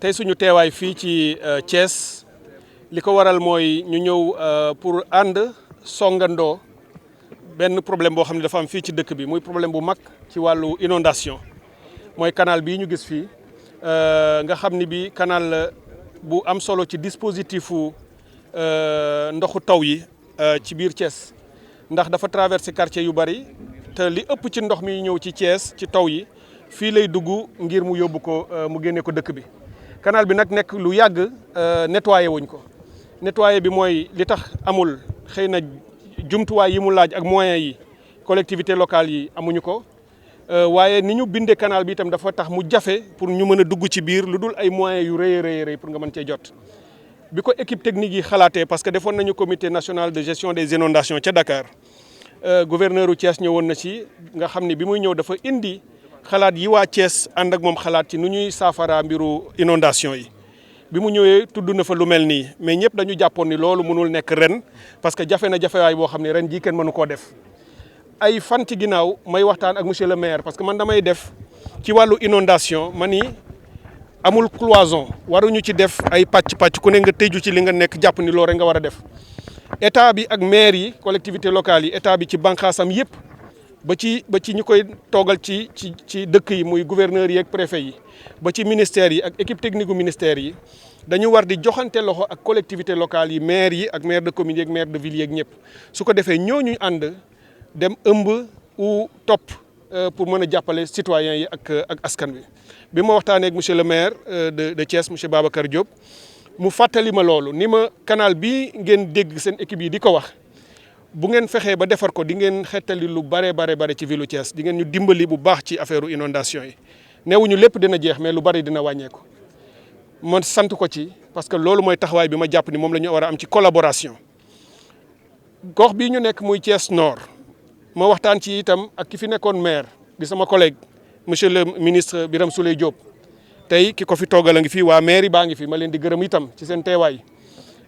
tey suñu teewaay fii ci Thiès li ko waral mooy ñu ñëw pour ànd songandoo benn problème boo xam ne dafa am fii ci dëkk bi muy problème bu mag ci wàllu inondation mooy canal bii ñu gis fii nga xam ni bi canal bu am solo ci dispositifu ndoxu taw yi ci biir Thiès ndax dafa traversé quartier yu bari te li ëpp ci ndox mi ñëw ci Thiès ci taw yi fii lay dugg ngir mu yóbbu ko mu génne ko dëkk bi. canal bi nag nekk lu yàgg nettoyé wuñ ko nettoyé bi mooy li tax amul xëy na jumtuwaay yi mu laaj ak moyens yi collectivité locale yi amuñu ko waaye ni ñu bindee canal bi itam dafa tax mu jafe pour ñu mën a dugg ci biir lu dul ay moyens yu rëy pour nga mën cee jot. bi ko équipe technique yi xalaatee parce que defoon nañu comité national de gestion des inondations ca Dakar gouverneur u Thiès ñëwoon na ci nga xam ni bi muy ñëw dafa indi xalaat yi waa Thiès ànd ak moom xalaat ci nu ñuy saafara mbiru inondation yi bi mu ñëwee tudd na fa lu mel nii mais ñëpp dañu jàppoon ni loolu mënul nekk ren parce que jafe na jafewaay boo xam ne ren jii kenn mënu koo def. ay fan ci ginnaaw may waxtaan ak monsieur le maire parce que man damay def ci wàllu inondation ma ni amul cloison waruñu ci def ay pàcc ku ne nga tëju ci li nga nekk jàpp ni loolu rek nga war a def état bi ak maire yi collectivité locale yi état bi ci bànqaasam yëpp. ba ci ñu koy toogal ci dëkk yi muy gouverneur yi ak préfet yi ba ci ministères yi ak équipe technique gu ministères yi dañu war di joxante loxo ak collectivité locale yi maire yi ak maire de commune yi ak maire de ville yi ak ñëpp su ko defee ñooñu ànd dem ëmb ou topp pour mën a jàppale citoyens yi ak askan wi. bi ma waxtaanee ak monsieur le maire de Thiès monsieur Babacar Diop mu fàttali ma loolu ni ma canal bii ngeen dégg seen équipe yi di ko wax. bu ngeen fexee ba defar ko di ngeen xettali lu bare ci ville Thiès di ngeen ñu dimbali bu baax ci affaire inondation yi neewuñu lépp dina jeex mais lu bari dina wàññeeku ma sant ko ci parce que loolu mooy taxawaay bi ma jàpp ni moom la ñu war a am ci collaboration. gox bii ñu nekk muy Thiès Nord ma waxtaan ci itam ak ki fi nekkoon maire di sama collègue monsieur le ministre Birame Souleye Diop tey ki ko fi toogal a ngi fi waa maire baa ngi fi ma leen di gërëm itam ci seen teewaay.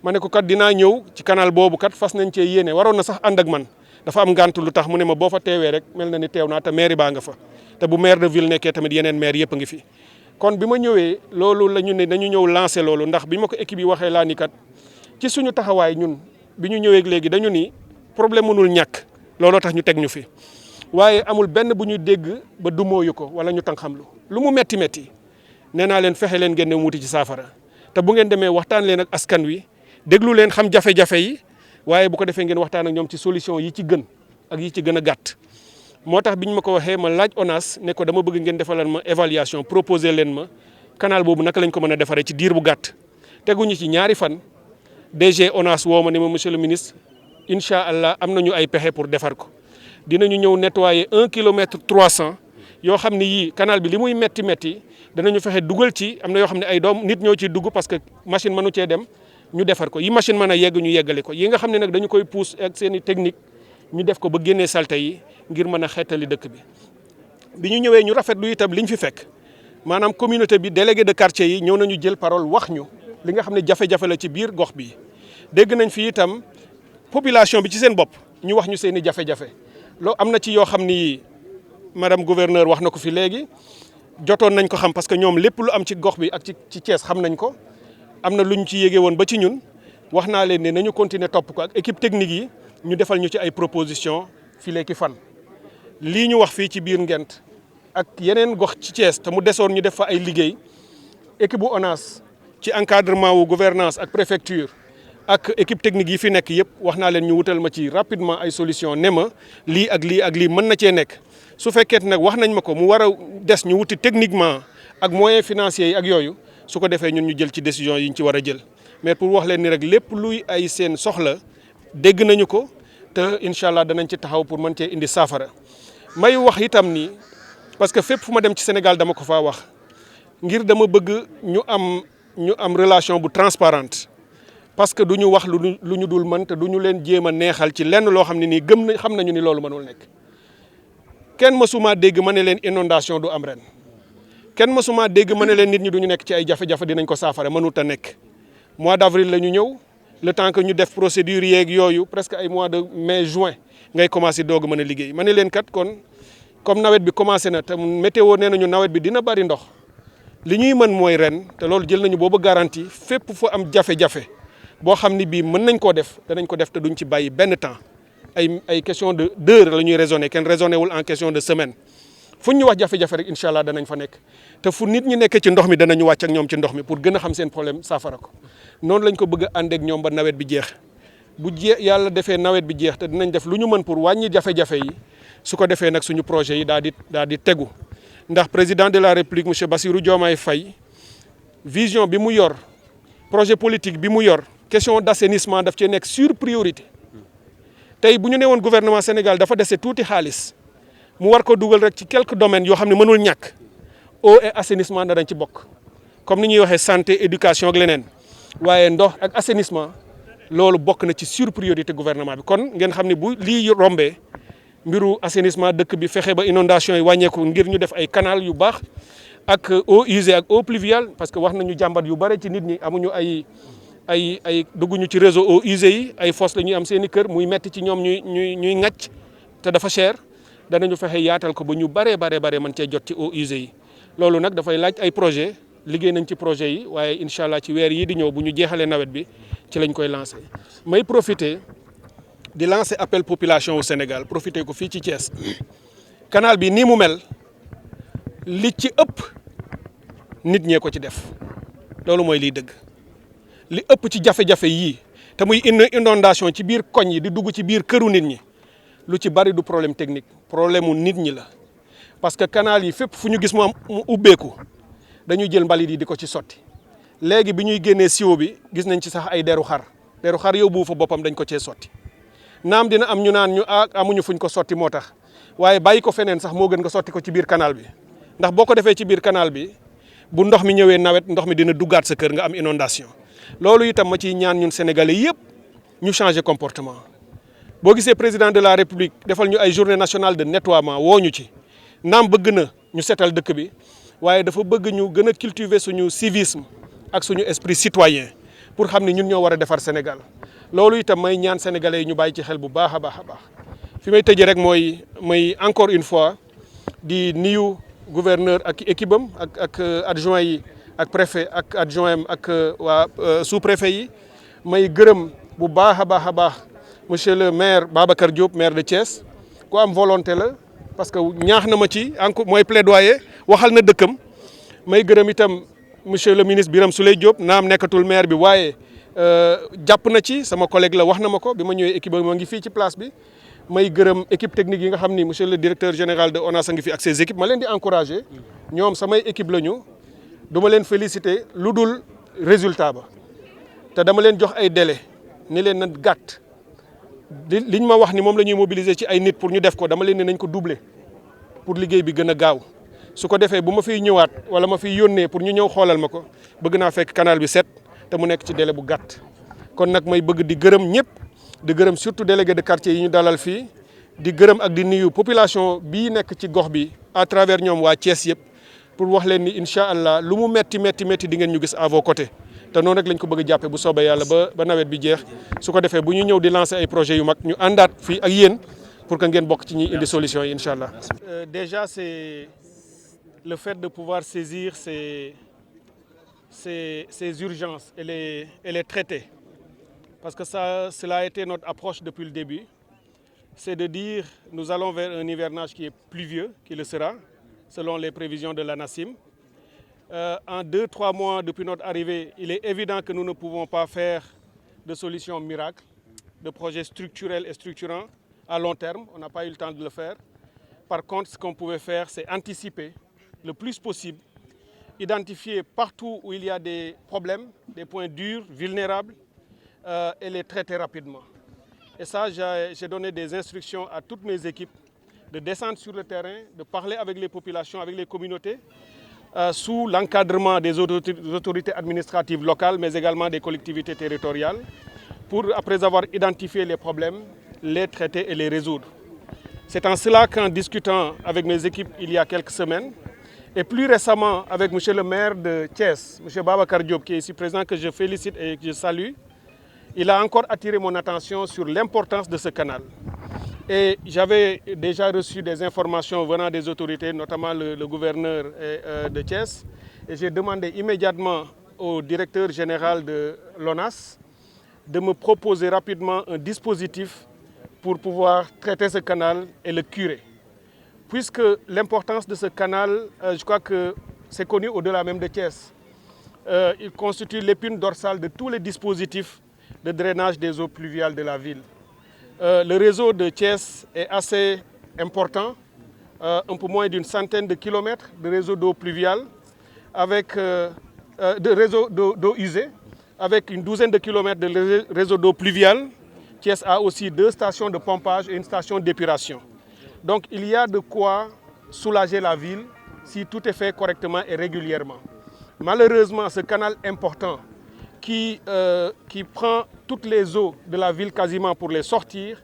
ma ne ko kat dinaa ñëw ci canal boobu kat fas nañ cee yéene waroon na sax ànd ak man dafa am ngànt lu tax mu ne ma boo fa teewee rek mel na ni teew naa te mairie baa nga fa te bu maire de ville nekkee tamit yeneen maire yëpp a ngi fi. kon bi ma ñëwee loolu la ñu ne dañu ñëw lancer loolu ndax bi ma ko équipe yi waxee laa ni kat ci suñu taxawaay ñun bi ñu ñëwee léegi dañu ni problème mënul ñàkk looloo tax ñu teg ñu fi waaye amul benn bu ñu dégg ba dumóoyu ko wala ñu tàng xam lu mu metti nee naa leen fexe leen ngeen dem wuti ci saafara te bu ngeen demee waxtaan leen ak askan wi. déglu leen xam jafe-jafe yi waaye bu ko defee ngeen waxtaan ak ñoom ci solution yi ci gën ak yi ci gën a gàtt moo tax bi ñu ma ko waxee ma laaj ONAS ne ko dama bëgg ngeen defalal ma évaluation proposé leen ma canal boobu naka lañ ko mën a defaree ci diir bu gàtt. teguñu ci ñaari fan DG ONAS woo ma ne ma monsieur le ministre incha allah am nañu ay pexe pour defar ko dinañu ñëw nettoyer 1 kilomètre 300 yoo xam ne yii canal bi li muy metti danañu fexe dugal ci am na yoo xam ne ay doom nit ñoo ciy dugg parce que machine mënu cee dem. ñu defar ko yi machine mën a yegg ñu yeggale ko yi nga xam ne nag dañu koy pousse ak seen i technique ñu def ko ba génnee salte yi ngir mën a xeetali dëkk bi ñu ñëwee ñu rafetlu itam liñ fi fekk maanaam communauté bi délégué de quartier yi ñëw nañu jël parole wax ñu li nga xam ne jafe-jafe la ci biir gox bi dégg nañ fi itam population bi ci seen bopp ñu wax ñu seen i jafe-jafe loo am na ci yoo xam ni madame gouverneur wax na ko fi léegi jotoon nañ ko xam parce que ñoom lépp lu am ci gox bi ak ci Thiès xam nañ ko. am na lu ñu ci yéege woon ba ci ñun wax naa leen ne nañu continuer topp ko ak équipe technique yi ñu defal ñu ci ay proposition fii léegi fan lii ñu wax fii ci biir Ngent ak yeneen gox ci Thiès te mu desoon ñu def fa ay liggéey équipe bu ONAS ci encadrement wu gouvernance ak préfecture ak équipe technique yi fi nekk yëpp wax naa leen ñu wutal ma ci rapidement ay solution ne ma lii ak lii mën na cee nekk su fekkee nag wax nañ ma ko mu war a des ñu wuti techniquement ak moyens financiers yi ak yooyu su ko defee ñun ñu jël ci décision yi ñu ci war a jël mais pour wax leen ni rek lépp luy ay seen soxla dégg nañu ko te incha allah danañ ci taxaw pour mën cee indi saafara. may wax itam ni parce que fépp fu ma dem ci Sénégal dama ko faa wax ngir dama bëgg ñu am relation bu transparente parce que du ñu wax lu ñu dul mën te du ñu leen jéem a neexal ci lenn loo xam ne nii xam nañu ni loolu mënul nekk. kenn mësuma dégg ma ne leen inondation du am ren. kenn mësuma dégg ma ne leen nit ñi duñu nekk ci ay jafe-jafe dinañ ko saafara mënut a nekk mois d'avril la ñu ñëw le temps que ñu def procédure yeeg yooyu presque ay mois de mai juin ngay commencé doog a mën a liggéey ma ne leen kat kon comme nawet bi commencé na te météo nee nañu nawet bi dina bari ndox li ñuy mën mooy ren te loolu jël nañu boobu garantie fépp fu am jafe-jafe boo xam ni bii mën nañ koo def danañ ko def te duñ ci bàyyi benn temps ay question d'heure la ñuy raisonner kenn raisonné wul en question de semaine fu ñu wax jafe-jafe rek incha allah danañ fa nekk te fu nit ñi nekkee ci ndox mi danañu wàcc ak ñoom ci ndox mi pour gën a xam seen problème saafara ko noonu lañ ko bëgg a ànd ak ñoom ba nawet bi jeex bu yàlla defee nawet bi jeex te dinañ def lu ñu mën pour wàññi jafe-jafe yi su ko defee nag suñu projet yi daal di tegu ndax président de la république monsieur Bassirou Diomaye Faye vision bi mu yor projet politique bi mu yor question d'assainissement daf cee nekk sur priorité tey bu ñu nee woon gouvernement Sénégal dafa dese tuuti xaalis mu war ko dugal rek ci quelques domaines yoo xam ne mënul ñàkk eau et assainissement danañ ci bokk comme ni ñuy waxee santé éducation ak leneen waaye ndox ak assainissement loolu bokk na ci sur priorité gouvernement bi kon ngeen xam ne bu lii rombee mbiru assainissement dëkk bi fexe ba inondation yi wàññeeku ngir ñu def ay canal yu baax ak eau usée ak eau pluviale parce que wax nañu jàmbat yu bare ci nit ñi amuñu ay dugguñu ci réseau eau usée yi ay fosse la ñuy am seen i kër muy metti ci ñoom ñuy ŋàcc te dafa cher danañu fexe yaatal ko ba ñu bare mën cee jot ci eau usée yi loolu nag dafay laaj ay projet liggéey nañ ci projet yi waaye incha allah ci weer yii di ñëw bu ñu jeexalee nawet bi ci lañ koy lancé may profiter di lancer appel population au Sénégal profiter ko fii ci Thiès canal bi nii mu mel li ci ëpp nit ñee ko ci def loolu mooy liy dëgg li ëpp ci jafe-jafe yii te muy inondation ci biir koñ yi di dugg ci biir këru nit ñi lu ci bari du problème technique problème mu nit ñi la parce que canal yi fépp fu ñu gis mu ubbeeku dañuy jël mbalit yi di ko ci sotti léegi bi ñuy génnee siwo bi gis nañ ci sax ay deru xar yóbbu fa boppam dañ ko cee sotti naam dina am ñu naan ñu amuñu fuñ ko sotti moo tax waaye bàyyi ko feneen sax moo gën nga sotti ko ci biir canal bi ndax boo ko defee ci biir canal bi bu ndox mi ñëwee nawet ndox mi dina duggaat sa kër nga am inondation loolu itam ma ciy ñaan ñun sénégalais yëpp ñu changer comportement boo gisee président de la république defal ñu ay journée nationale de nettoiement woo ñu ci naam bëgg na ñu setal dëkk bi waaye dafa bëgg ñu gën a cultiver suñu civisme ak suñu esprit citoyen pour xam ne ñun ñoo war a defar Sénégal loolu itam may ñaan sénégalais yi ñu bàyyi ci xel bu baax a baax fi may tëjee rek mooy encore une fois di nuyu gouverneur ak équipe am ak adjoint yi ak préfet ak adjoint am ak waa sous préfet yi may gërëm bu baax a baax monsieur le maire Babacar Diop maire de Thiès ku am volonté la parce que ñaax na ma ci encore mooy plaidoyer waxal na dëkkam may gërëm itam monsieur le ministre Birame Souleye Diop naam nekkatul maire bi waaye jàpp na ci sama collègue la wax na ma ko bi ma ñëwee équipe ma ngi fii ci place bi may gërëm équipe technique yi nga xam ni monsieur le directeur général de ONAS a ngi fi ak ses équipes ma leen di encourager ñoom samay équipe la ñu du ma leen féliciter lu dul résultat ba te dama leen jox ay délai ni leen na gàtt liñ ma wax ni moom la ñuy mobiliser ci ay nit pour ñu def ko dama leen ne nañ ko doubler pour liggéey bi gën a gaaw su ko defee bu ma fiy ñëwaat wala ma fiy yónnee pour ñu ñëw xoolal ma ko bëgg naa fekk canal bi set te mu nekk ci délai bu gàtt kon nag may bëgg di gërëm ñëpp di gërëm surtout délégué de quartier yi ñu dalal fii di gërëm ak di nuyu population bii nekk ci gox bi à travers ñoom waa Thiès yëpp pour wax leen ni incha allah lu mu metti di ngeen ñu gis à vos côtés te noonu rek lañ ko bëgg a jàppee bu soobee yàlla ba nawet bi jeex su ko defee bu ñu ñëw di lancer ay projets yu mag ñu àndaat fii ak yéen pour que ngeen bokk ci ñi indi solution yi incha allah. Déjà c'est le fait de pouvoir saisir ces urgences et les traiter parce que cela a été notre approche depuis le début, c'est de dire nous allons vers un hivernage qui est pluvieux, qui le sera, selon les prévisions de l'ANACIM. En 2-3 mois depuis notre arrivée, il est évident que nous ne pouvons pas faire de solutions miracles, de projets structurels et structurants à long terme. On n'a pas eu le temps de le faire. Par contre, ce qu'on pouvait faire, c'est anticiper le plus possible, identifier partout où il y a des problèmes, des points durs, vulnérables, et les traiter rapidement. Et ça, j'ai donné des instructions à toutes mes équipes de descendre sur le terrain, de parler avec les populations, avec les communautés, sous l'encadrement des autorités administratives locales, mais également des collectivités territoriales, pour, après avoir identifié les problèmes, les traiter et les résoudre. C'est en cela qu'en discutant avec mes équipes il y a quelques semaines, et plus récemment avec monsieur le maire de Thiès, monsieur Babacar Diop, qui est ici présent, que je félicite et que je salue, il a encore attiré mon attention sur l'importance de ce canal. Et j'avais déjà reçu des informations venant des autorités, notamment le gouverneur de Thiès, Et j'ai demandé immédiatement au directeur général de l'ONAS de me proposer rapidement un dispositif pour pouvoir traiter ce canal et le curer. Puisque l'importance de ce canal, je crois que c'est connu au-delà même de Thiès. Il constitue l'épine dorsale de tous les dispositifs de drainage des eaux pluviales de la ville. Le réseau de Thiès est assez important, un peu moins d'une centaine de kilomètres de réseau d'eau pluviale, avec de réseau d'eau usée, avec une douzaine de kilomètres de réseau d'eau pluviale. Thiès a aussi 2 stations de pompage et une station d'épuration. Donc il y a de quoi soulager la ville si tout est fait correctement et régulièrement. Malheureusement, ce canal important qui prend toutes les eaux de la ville quasiment pour les sortir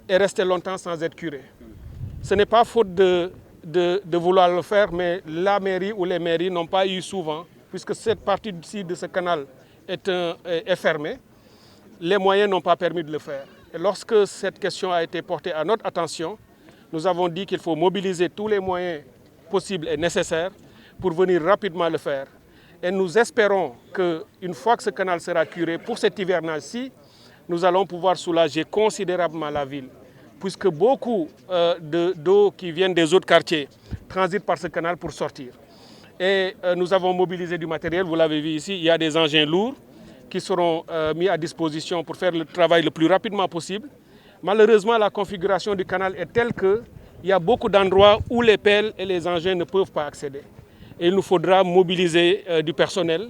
est resté longtemps sans être curé. Ce n'est pas faute de vouloir le faire, mais la mairie ou les mairies n'ont pas eu souvent, puisque cette partie-ci de ce canal est fermée, les moyens n'ont pas permis de le faire. Et lorsque cette question a été portée à notre attention, nous avons dit qu'il faut mobiliser tous les moyens possibles et nécessaires pour venir rapidement le faire. Et nous espérons qu'une fois que ce canal sera curé, pour cet hivernage-ci, nous allons pouvoir soulager considérablement la ville. Puisque beaucoup d'eau qui viennent des autres quartiers transitent par ce canal pour sortir. Et nous avons mobilisé du matériel, vous l'avez vu ici, il y a des engins lourds qui seront mis à disposition pour faire le travail le plus rapidement possible. Malheureusement, la configuration du canal est telle qu'il y a beaucoup d'endroits où les pelles et les engins ne peuvent pas accéder. Et il nous faudra mobiliser du personnel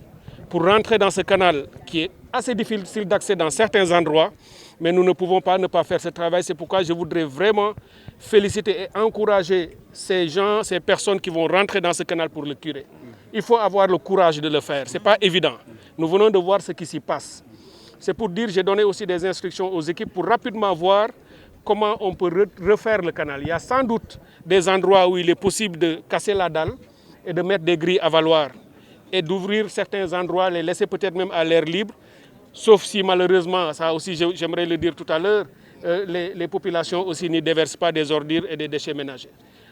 pour rentrer dans ce canal qui est assez difficile d'accès dans certains endroits, mais nous ne pouvons pas ne pas faire ce travail. C'est pourquoi je voudrais vraiment féliciter et encourager ces gens, ces personnes qui vont rentrer dans ce canal pour le curer. Il faut avoir le courage de le faire, ce n'est pas évident. Nous venons de voir ce qui s'y passe. C'est pour dire, j'ai donné aussi des instructions aux équipes pour rapidement voir comment on peut refaire le canal. Il y a sans doute des endroits où il est possible de casser la dalle et de mettre des grilles à valoir et d'ouvrir certains endroits, les laisser peut-être même à l'air libre, sauf si malheureusement, ça aussi j'aimerais le dire tout à l'heure, les populations aussi n'y déversent pas des ordures et des déchets ménagers.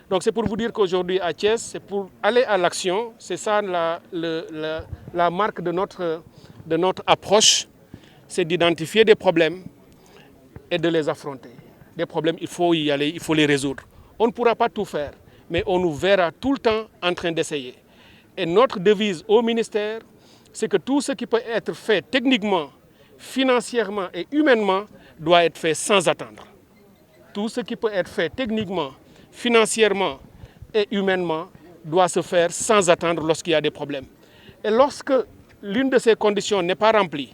Donc c'est pour vous dire qu'aujourd'hui à Thiès, c'est pour aller à l'action, c'est ça la marque de notre approche, c'est d'identifier des problèmes et de les affronter. Des problèmes, il faut y aller, il faut les résoudre. On ne pourra pas tout faire, mais on nous verra tout le temps en train d'essayer. Et notre devise au ministère, c'est que tout ce qui peut être fait techniquement, financièrement et humainement doit être fait sans attendre. Tout ce qui peut être fait techniquement, financièrement et humainement doit se faire sans attendre lorsqu'il y a des problèmes. Et lorsque l'une de ces conditions n'est pas remplie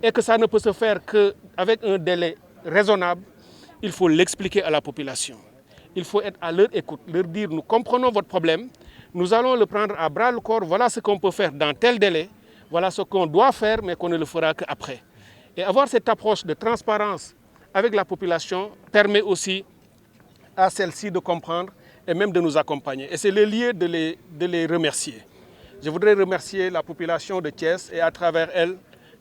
et que ça ne peut se faire qu'avec un délai raisonnable, il faut l'expliquer à la population. Il faut être à leur écoute, leur dire nous comprenons votre problème, nous allons le prendre à bras le corps, voilà ce qu'on peut faire dans tel délai, voilà ce qu'on doit faire mais qu'on ne le fera qu'après. Et avoir cette approche de transparence avec la population permet aussi à celle-ci de comprendre et même de nous accompagner. Et c'est le lieu de les remercier. Je voudrais remercier la population de Thiès et à travers elle,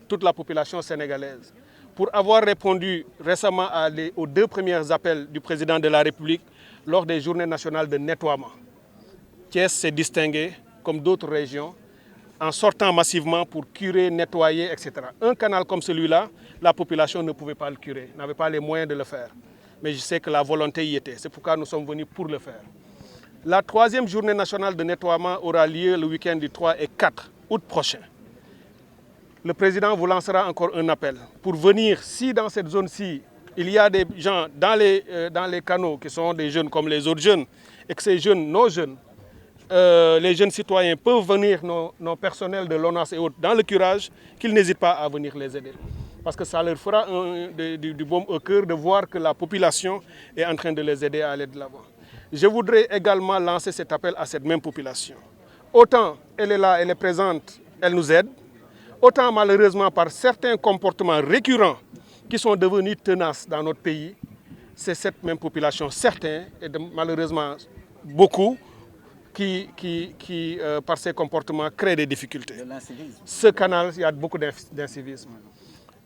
toute la population sénégalaise pour avoir répondu récemment aux 2 premiers appels du président de la République lors des journées nationales de nettoiement. Thiès s'est distingué, comme d'autres régions, en sortant massivement pour curer, nettoyer, etc. Un canal comme celui-là, la population ne pouvait pas le curer, n'avait pas les moyens de le faire. Mais je sais que la volonté y était, c'est pourquoi nous sommes venus pour le faire. La 3e journée nationale de nettoiement aura lieu le week-end du 3 et 4 août prochain. Le président vous lancera encore un appel pour venir, si dans cette zone-ci, il y a des gens dans les canaux qui sont des jeunes comme les autres jeunes, et que ces jeunes, nos jeunes, les jeunes citoyens peuvent venir, nos personnels de l'ONAS et autres, dans le curage, qu'ils n'hésitent pas à venir les aider. Parce que ça leur fera du baume au cœur de voir que la population est en train de les aider à aller de l'avant. Je voudrais également lancer cet appel à cette même population. Autant elle est là, elle est présente, elle nous aide, autant malheureusement par certains comportements récurrents qui sont devenus tenaces dans notre pays, c'est cette même population, certains, et malheureusement beaucoup, qui par ces comportements, créent des difficultés. De l'incivisme. Ce canal, il y a beaucoup d'incivisme.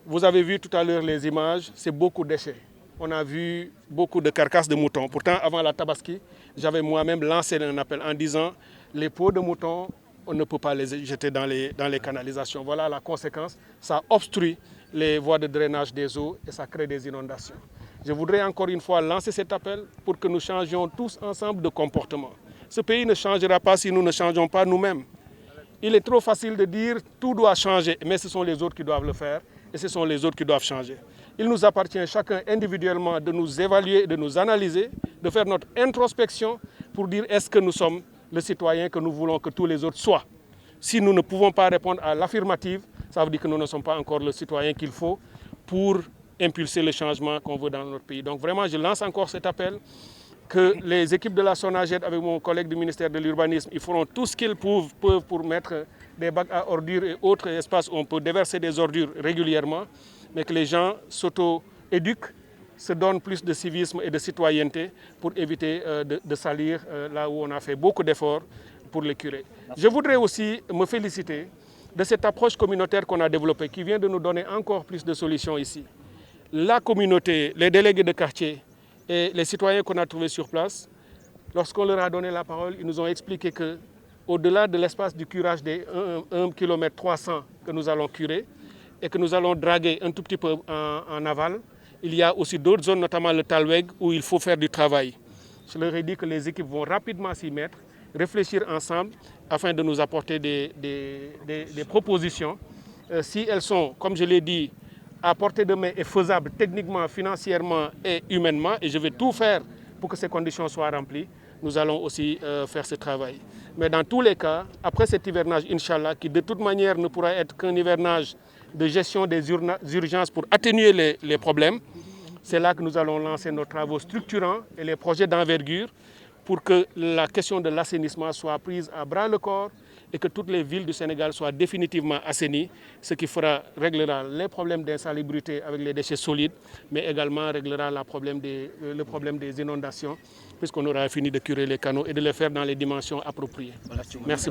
Vous avez vu tout à l'heure les images, c'est beaucoup de déchets. On a vu beaucoup de carcasses de moutons. Pourtant, avant la Tabaski, j'avais moi-même lancé un appel en disant les peaux de moutons on ne peut pas les jeter dans les canalisations. Voilà la conséquence, ça obstrue les voies de drainage des eaux et ça crée des inondations. Je voudrais encore une fois lancer cet appel pour que nous changions tous ensemble de comportement. Ce pays ne changera pas si nous ne changeons pas nous-mêmes. Il est trop facile de dire tout doit changer, mais ce sont les autres qui doivent le faire et ce sont les autres qui doivent changer. Il nous appartient chacun individuellement de nous évaluer, de nous analyser, de faire notre introspection pour dire est-ce que nous sommes le citoyen que nous voulons que tous les autres soient. Si nous ne pouvons pas répondre à l'affirmative, ça veut dire que nous ne sommes pas encore le citoyen qu'il faut pour impulser le changement qu'on veut dans notre pays. Donc vraiment, je lance encore cet appel que les équipes de la SONAGED, avec mon collègue du ministère de l'Urbanisme, ils feront tout ce qu'ils peuvent pour mettre des bacs à ordures et autres espaces où on peut déverser des ordures régulièrement, mais que les gens s'auto-éduquent, se donnent plus de civisme et de citoyenneté pour éviter de salir là où on a fait beaucoup d'efforts pour les curer. Je voudrais aussi me féliciter de cette approche communautaire qu'on a développée, qui vient de nous donner encore plus de solutions ici. La communauté, les délégués de quartier et les citoyens qu'on a trouvés sur place, lorsqu'on leur a donné la parole, ils nous ont expliqué qu'au-delà de l'espace du curage des 1 km 300 que nous allons curer et que nous allons draguer un tout petit peu en aval, il y a aussi d'autres zones, notamment le Talweg, où il faut faire du travail. Je leur ai dit que les équipes vont rapidement s'y mettre, réfléchir ensemble afin de nous apporter des propositions. Si elles sont, comme je l'ai dit, à portée de main et faisables techniquement, financièrement et humainement, et je vais tout faire pour que ces conditions soient remplies, nous allons aussi faire ce travail. Mais dans tous les cas, après cet hivernage, Inch'Allah, qui de toute manière ne pourra être qu'un hivernage de gestion des urgences pour atténuer les problèmes, c'est là que nous allons lancer nos travaux structurants et les projets d'envergure pour que la question de l'assainissement soit prise à bras le corps et que toutes les villes du Sénégal soient définitivement assainies, ce qui réglera les problèmes d'insalubrité avec les déchets solides, mais également réglera le problème des inondations, puisqu'on aura fini de curer les canaux et de les faire dans les dimensions appropriées. Merci.